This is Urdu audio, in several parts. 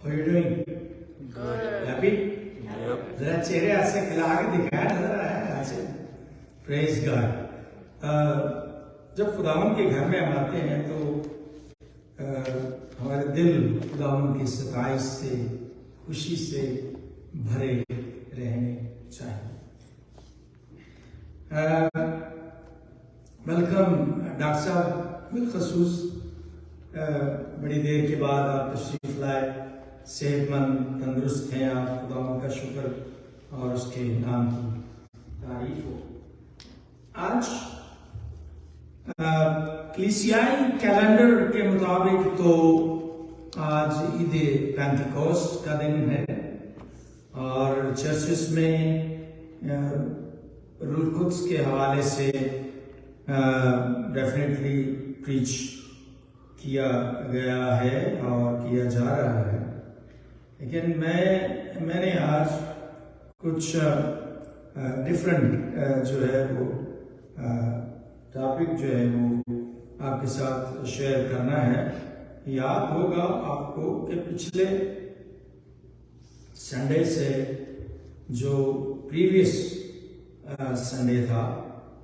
How are you doing? Good. Happy? Yep. ذرا چہرے ہاتھ سے کھلا کے دکھایا نظر آیا ہاتھ سے. Praise God. جب خداوند کے گھر میں ہم آتے ہیں تو ہمارے دل خداوند کی ستائش سے خوشی سے بھرے رہنے چاہیے. ویلکم ڈاکٹر صاحب، بالخصوص بڑی دیر کے بعد آپ تشریف لائے. صحت مند تندرست ہیں آپ، خداوند کا شکر اور اس کے نام کی تعریف ہو. آج کلیسیائی کیلنڈر کے مطابق تو آج عید پینتیکوسٹ کا دن ہے اور چرچز میں روح القدس کے حوالے سے ڈیفینیٹلی پریچ کیا گیا ہے اور کیا جا رہا ہے. لیکن میں نے آج کچھ ڈفرینٹ جو ہے وہ ٹاپک جو ہے وہ آپ کے ساتھ شیئر کرنا ہے. یاد ہوگا آپ کو کہ پچھلے سنڈے سے جو پریویس سنڈے تھا،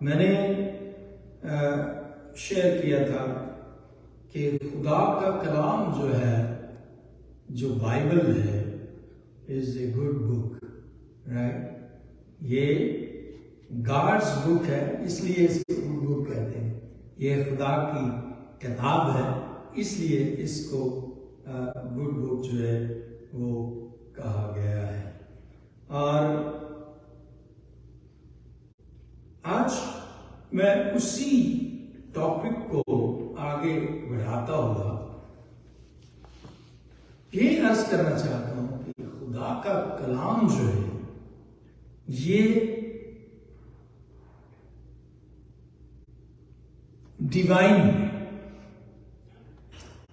میں نے شیئر کیا تھا کہ خدا کا کلام جو ہے، جو بائبل ہے، از اے گڈ بک، رائٹ. یہ گاڈز بک ہے، اس لیے اس کو گڈ بک کہتے ہیں. یہ خدا کی کتاب ہے، اس لیے اس کو گڈ بک جو ہے وہ کہا گیا ہے. اور آج میں اسی ٹاپک کو آگے بڑھاتا ہوا یہ عرض کرنا چاہتا ہوں کہ خدا کا کلام جو ہے یہ ڈیوائن ہے،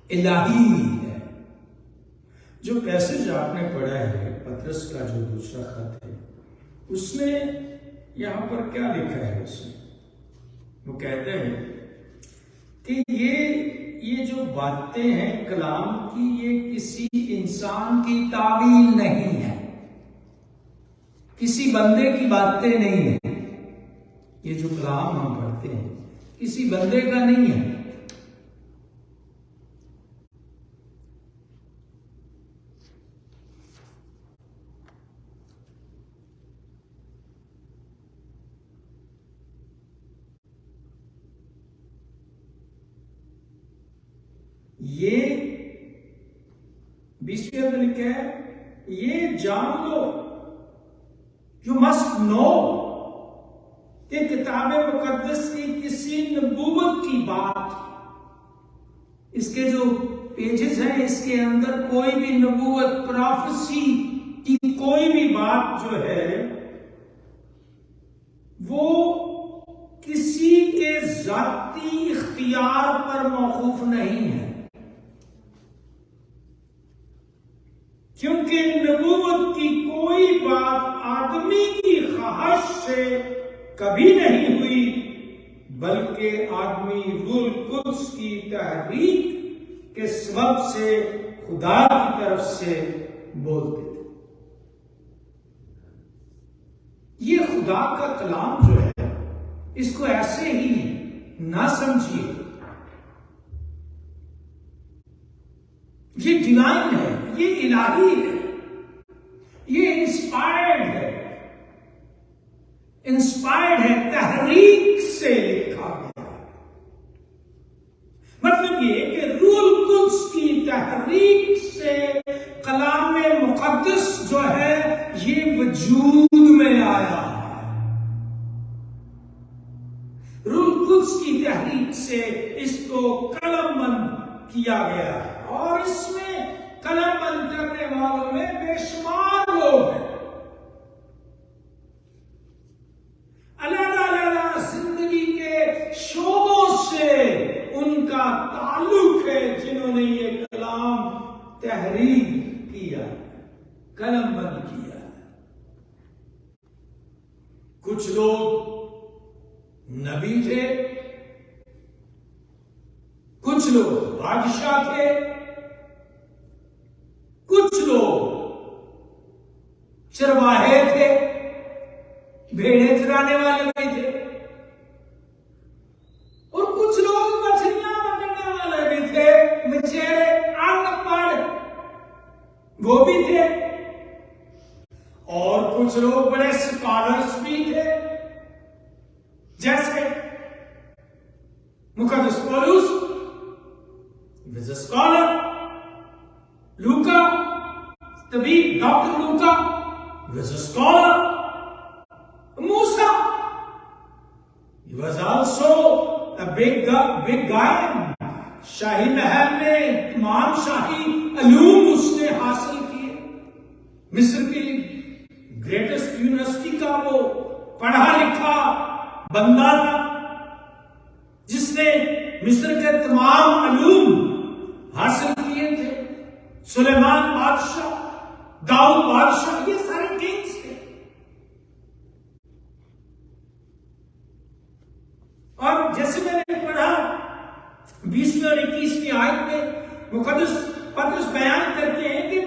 الہی ہے. جو پیسج آپ نے پڑھا ہے پطرس کا جو دوسرا خط ہے، اس میں یہاں پر کیا لکھا ہے؟ اس میں وہ کہتے ہیں کہ یہ جو باتیں ہیں کلام کی، یہ کسی انسان کی تعویل نہیں ہے، کسی بندے کی باتیں نہیں ہیں. یہ جو کلام ہم پڑھتے ہیں کسی بندے کا نہیں ہے. یہ 20 میں لکھا ہے، یہ جان لو، یو مسٹ نو کہ کتاب مقدس کی کسی نبوت کی بات، اس کے جو پیجز ہیں اس کے اندر کوئی بھی نبوت، پروفیسی کی کوئی بھی بات جو ہے وہ کسی کے ذاتی اختیار پر موقوف نہیں ہے، کیونکہ نبوت کی کوئی بات آدمی کی خواہش سے کبھی نہیں ہوئی، بلکہ آدمی روح القدس کی تحریک کے سبب سے خدا کی طرف سے بولتے تھے. یہ خدا کا کلام جو ہے اس کو ایسے ہی نہ سمجھیے. یہ ڈیوائن ہے، یہ الہی ہے، یہ انسپائرڈ ہے، تحریک سے لکھا گیا. مطلب یہ کہ روح القدس کی تحریک سے کلام مقدس جو ہے یہ وجود میں آیا ہے. روح القدس کی تحریک سے اس کو قلم بند کیا گیا ہے، اور اس میں قلم بند کرنے والوں میں بے شمار لوگ ہیں. علیحدہ زندگی کے شعبوں سے ان کا تعلق ہے، جنہوں نے یہ کلام تحریر کیا، قلم بند کیا. کچھ لوگ نبی تھے، کچھ لوگ بادشاہ تھے، کچھ لوگ چرواہے تھے، بھیڑیں چرانے والے بھی تھے، اور کچھ لوگ مچھلیاں پکڑنے والے بھی تھے، مچھیرے ان پڑھ وہ بھی تھے، اور کچھ لوگ بڑے اسکالرس بھی تھے، جیسے مقدس پولس was a scholar, Luca, طبیب ڈاکٹر لوکا was a scholar, Musa, he was also a big guy, شاہی محل میں تمام شاہی علوم اس نے حاصل کیے، مصر کی گریٹسٹ یونیورسٹی کا وہ پڑھا لکھا بندہ تھا جس نے مصر کے تمام علوم حاصل کیے تھے، سلیمان بادشاہ، داؤد بادشاہ، یہ سارے کنگز تھے، اور جیسے میں نے پڑھا 20 اور 21 آیت میں مقدس پطرس بیان کرتے ہیں کہ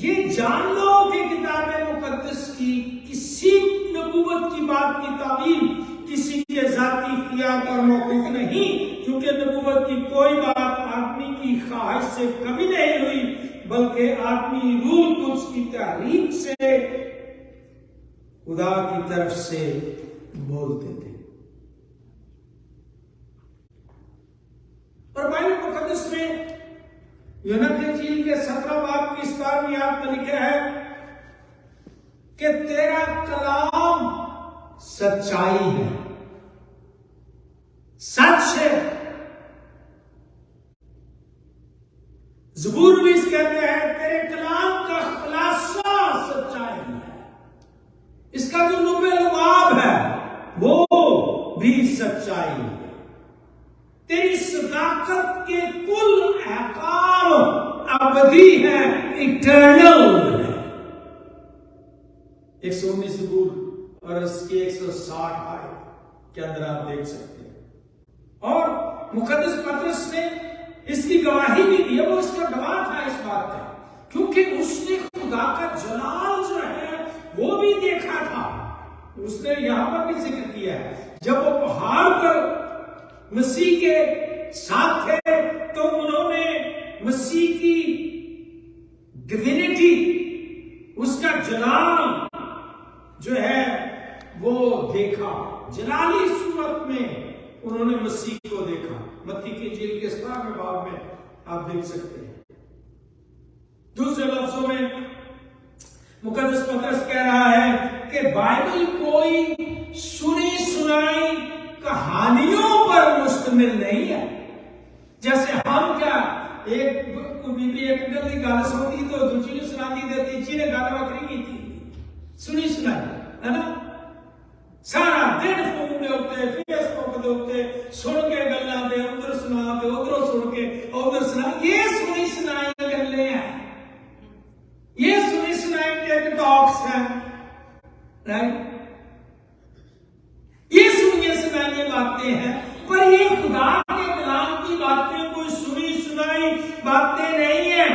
یہ جان لو کہ کتاب مقدس کی کسی نبوت کی بات کی تعبیر کسی کے ذاتی اختیار پر موقوف نہیں، کیونکہ نبوت کی کوئی بات آدمی کی خواہش سے کبھی نہیں ہوئی، بلکہ آدمی روح القدس کی تحریک سے خدا کی طرف سے بولتے تھے۔ اور بائبل مقدس میں یوحنا کی انجیل کے 17 باب کی 17ویں آیت میں لکھا ہے کہ تیرا کلام سچائی ہے، سچ ہے۔ زبور بھی اس کہتے ہیں تیرے کلام کا خلاصہ سچائی ہے، اس کا جو لب لباب ہے وہ بھی سچائی ہے، تیری صداقت کے کل احکام ابدی ہے، ایٹرنل ہے۔ 119 زبور اور اس کی 160 آیت کے اندر آپ دیکھ سکتے ہیں، اور مقدس پطرس نے اس کی گواہی بھی دی، وہ اس کا گواہ تھا اس بات کا، کیونکہ اس نے خدا کا جلال جو ہے وہ بھی دیکھا تھا۔ اس نے یہاں پر بھی ذکر کیا ہے، جب وہ پہاڑ پر مسیح کے ساتھ تھے تو انہوں نے مسیح کی ڈیوینٹی، اس کا جلال جو ہے وہ دیکھا، جلالی صورت میں انہوں نے مسیح کو دیکھا۔ متی کی انجیل کے 17ویں باب میں آپ دیکھ سکتے ہیں۔ دوسرے لفظوں میں مقدس پطرس کہہ رہا ہے کہ بائبل کوئی سنی سنائی کہانیوں پر مشتمل نہیں ہے، جیسے ہم کیا ایک بیوی ایک گلی گل سنتی تو دوسری نے سناتی تے تیسری نے گل وکری کی سنی سنائی ہے نا، سارا دن فون دے اوتے فیس بک دے اوتے سن کے گلاں دے ادھر سنا تے ادھر سن کے ادھر سنا، یہ سنی سنائی گلیں ہیں، یہ سنی سنائی ٹیک ٹاکس ہیں، رائٹ، یہ سنی سنائی باتیں ہیں، پر یہ خدا کے کلام کی باتیں کوئی سنی سنائی باتیں نہیں ہیں،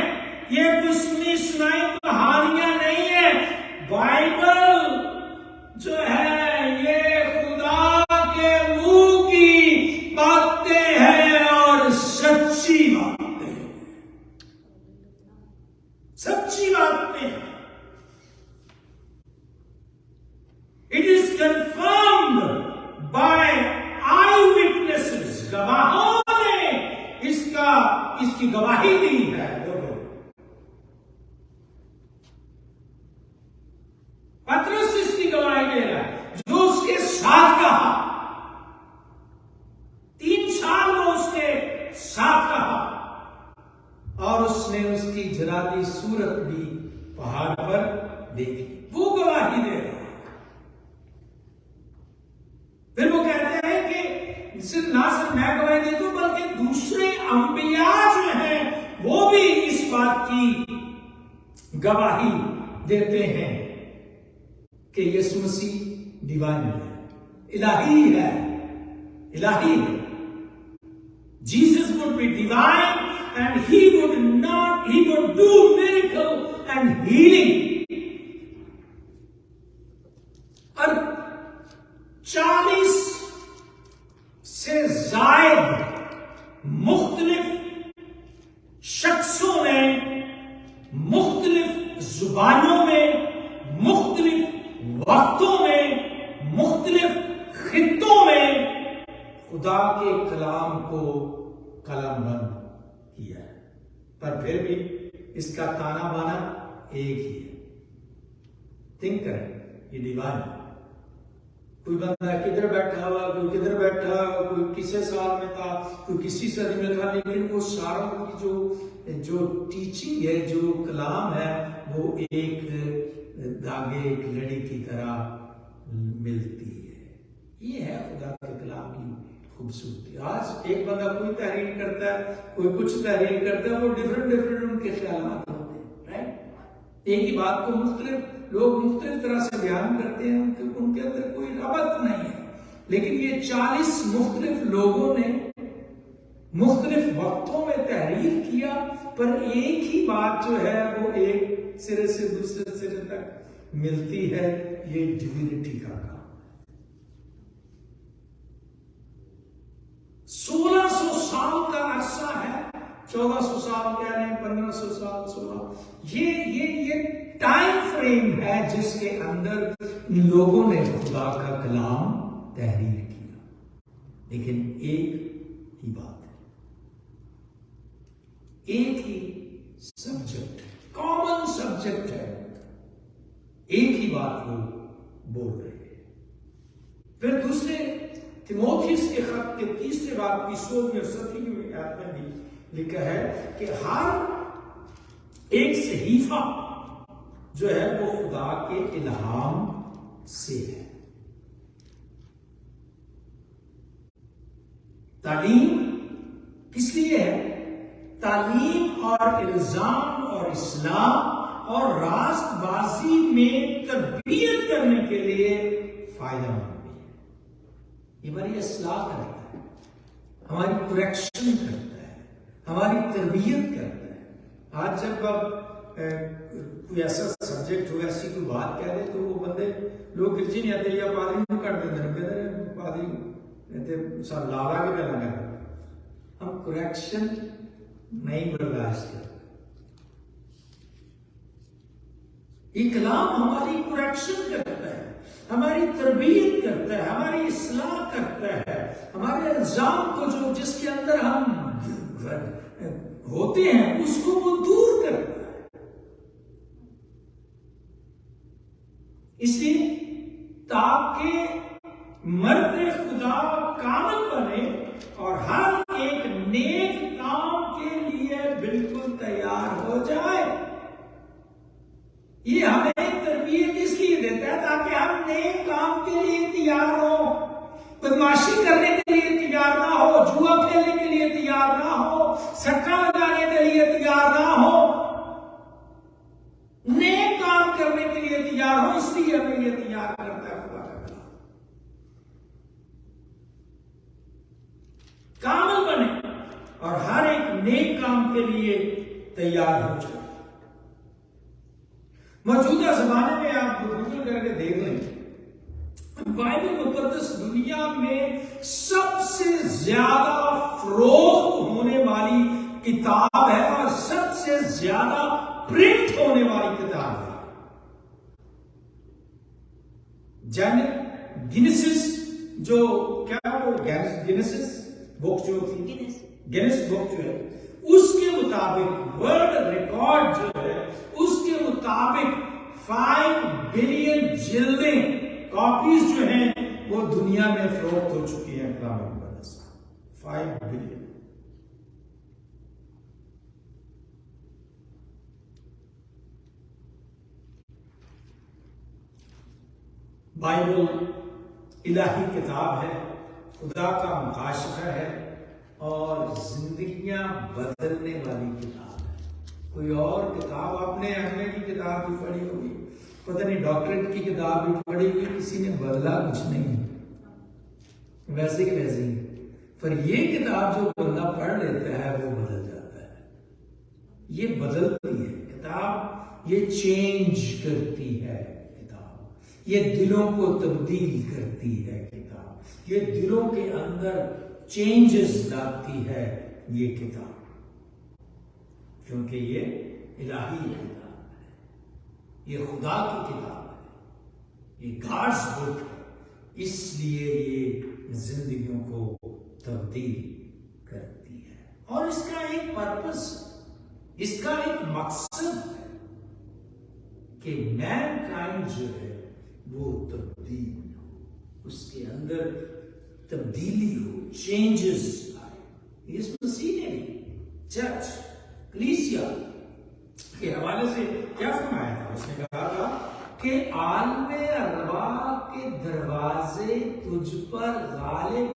یہ کوئی سنی سنائی کہانیاں نہیں ہیں۔ بائبل جو ہے یہ خدا کے منہ کی باتیں ہیں اور سچی باتیں ہیں، سچی باتیں ہیں۔ It is confirmed by eyewitnesses، گواہوں نے اس کی گواہی دی ہے۔ پطرس اس کی گواہی دے رہا ہے، جو اس کے ساتھ رہا، 3 سال وہ اس کے ساتھ رہا، اور اس نے اس کی جلالی صورت بھی پہاڑ پر دیکھی، وہ گواہی دے رہا ہے۔ پھر وہ کہتے ہیں کہ صرف نہ صرف میں گواہی دیتا ہوں بلکہ دوسرے انبیاء جو ہیں وہ بھی اس بات کی گواہی دیتے ہیں کہ یسوع مسیح ڈیوائن ہے، الہی ہے، الہی ہے۔ Jesus would be divine and he would do miracle and healing. اور 40 سے زائد مختلف شخصوں نے مختلف زبانوں میں مختلف وقتوں میں مختلف خطوں میں خدا کے کلام کو قلم بند کیا ہے، پر پھر بھی اس کا تانا بانا ایک ہی ہے. تھنک کریں، یہ ڈیوائن ہے. کوئی بندہ کدھر بیٹھا ہوا، کوئی کدھر بیٹھا، کوئی کسی سال میں تھا، کوئی کسی صدی میں تھا، لیکن وہ ساروں کی جو ٹیچنگ ہے، جو کلام ہے، وہ ایک دھاگے ایک لڑی کی طرح ملتی ہے. یہ ہے خدا کے کلام کی خوبصورتی. آج ایک بندہ کوئی تحریر کرتا ہے، کوئی کچھ تحریر کرتا ہے، وہ ڈفرنٹ ان کے خیالات ہوتے ہیں، رائٹ. ایک ہی بات کو مختلف لوگ مختلف طرح سے بیان کرتے ہیں، ان کے اندر کوئی ربط نہیں ہے. لیکن یہ 40 مختلف لوگوں نے مختلف وقتوں میں تحریر کیا، پر ایک ہی بات جو ہے وہ ایک سرے سے دوسرے سرے تک ملتی ہے. یہ ڈیوینٹی کا کام. 1600 سال کا عرصہ ہے، 1400 سال کہہ لیں، 1500 سال 16. یہ ٹائم فریم ہے جس کے اندر لوگوں نے خدا کا کلام تحریر کیا. لیکن ایک ہی بات ہے، ایک ہی سبجیکٹ، کامن سبجیکٹ ہے، ایک ہی بات کو بول رہے ہیں. پھر دوسرے تیموتھیوس کے خط کے 3 باب کی 16ویں اور 17ویں آیت میں بھی لکھا ہے کہ ہر ایک صحیفہ جو ہے وہ خدا کے الہام سے ہے. تعلیم کس لیے ہے؟ تعلیم اور الزام اور اصلاح اور راست بازی میں تربیت کرنے کے لیے فائدہ مند بھی ہے. یہ ہماری اصلاح کرتا ہے، ہماری کریکشن کرتا ہے، ہماری تربیت کرتا ہے. آج جب کوئی ایسا سبجیکٹ ہو، ایسی کوئی بات کہہ دے تو وہ بندے لوگ گرجی نہیں آتے یا پادری نہیں کر دیتے، پادری سب لاوا کے پہلا کرتے. ہم کریکشن نہیں برداشت کرتے. یہ کلام ہماری کریکشن کرتا ہے، ہماری تربیت کرتا ہے، ہماری اصلاح کرتا ہے، ہمارے الزام کو جو جس کے اندر ہم ہوتے ہیں اس کو وہ دور کرتا ہے. اس لیے تاکہ مرد خدا کامل بنے اور ہر ایک نیک کام کے لیے بالکل تیار ہو جائے. یہ ہمیں تربیت اس لیے دیتا ہے تاکہ ہم نیک کام کے لیے تیار ہوں، بدماشی کرنے کے لیے تیار نہ ہو، جوا کھیلنے کے لیے تیار نہ ہو، سٹا لگانے کے لیے تیار نہ ہو، نیک کام کرنے کے لیے تیار ہو. اس لیے ہمیں یہ تیار کرتا ہے خدا کا کلام. کامل بنے اور ہر ایک نیک کام کے لیے تیار ہو جائے. موجودہ زمانے میں آپ گوگل کر کے دیکھ لیں، بائبل مقدس دنیا میں سب سے زیادہ فروخت ہونے والی کتاب ہے اور سب سے زیادہ پرنٹ ہونے والی کتاب ہے. گینیسس جو کیا وہ گینیسس بک جو تھی، گینیس بک جو ہے اس کے مطابق ورلڈ ریکارڈ جو ہے اس کے مطابق 5 بلین جلدیں کاپیز جو ہیں وہ دنیا میں فروخت ہو چکی ہیں. کلام مقدس 5 بلین. بائبل الہی کتاب ہے، خدا کا مکاشفہ ہے اور زندگیاں بدلنے والی کتاب ہے. کوئی اور کتاب آپ نے ایم اے کی کتاب بھی پڑھی ہوگی، پتہ نہیں ڈاکٹریٹ کی کتاب بھی پڑھی ہوئی، کسی نے بدلا کچھ نہیں، ویسے ہی ویسے ہی. پر یہ کتاب جو بندہ پڑھ لیتا ہے وہ بدل جاتا ہے. یہ بدلتی ہے کتاب، یہ چینج کرتی ہے کتاب، یہ دلوں کو تبدیل کرتی ہے کتاب، یہ دلوں کے اندر چینجز لاتی ہے یہ کتاب، کیونکہ یہ الہی کتاب ہے، یہ خدا کی کتاب ہے، یہ گاڈز بک ہے، اس لیے یہ زندگیوں کو تبدیل کرتی ہے، اور اس کا ایک پرپس، اس کا ایک مقصد ہے کہ مین کائنڈ جو ہے وہ تبدیل ہو، اس کے اندر تبدیلی ہو، چینجز آئے۔ اس مسیح نے بھی چرچ کلیسیا کے حوالے سے کیا فرمایا تھا؟ اس نے کہا تھا کہ عالم ارواح کے دروازے تجھ پر غالب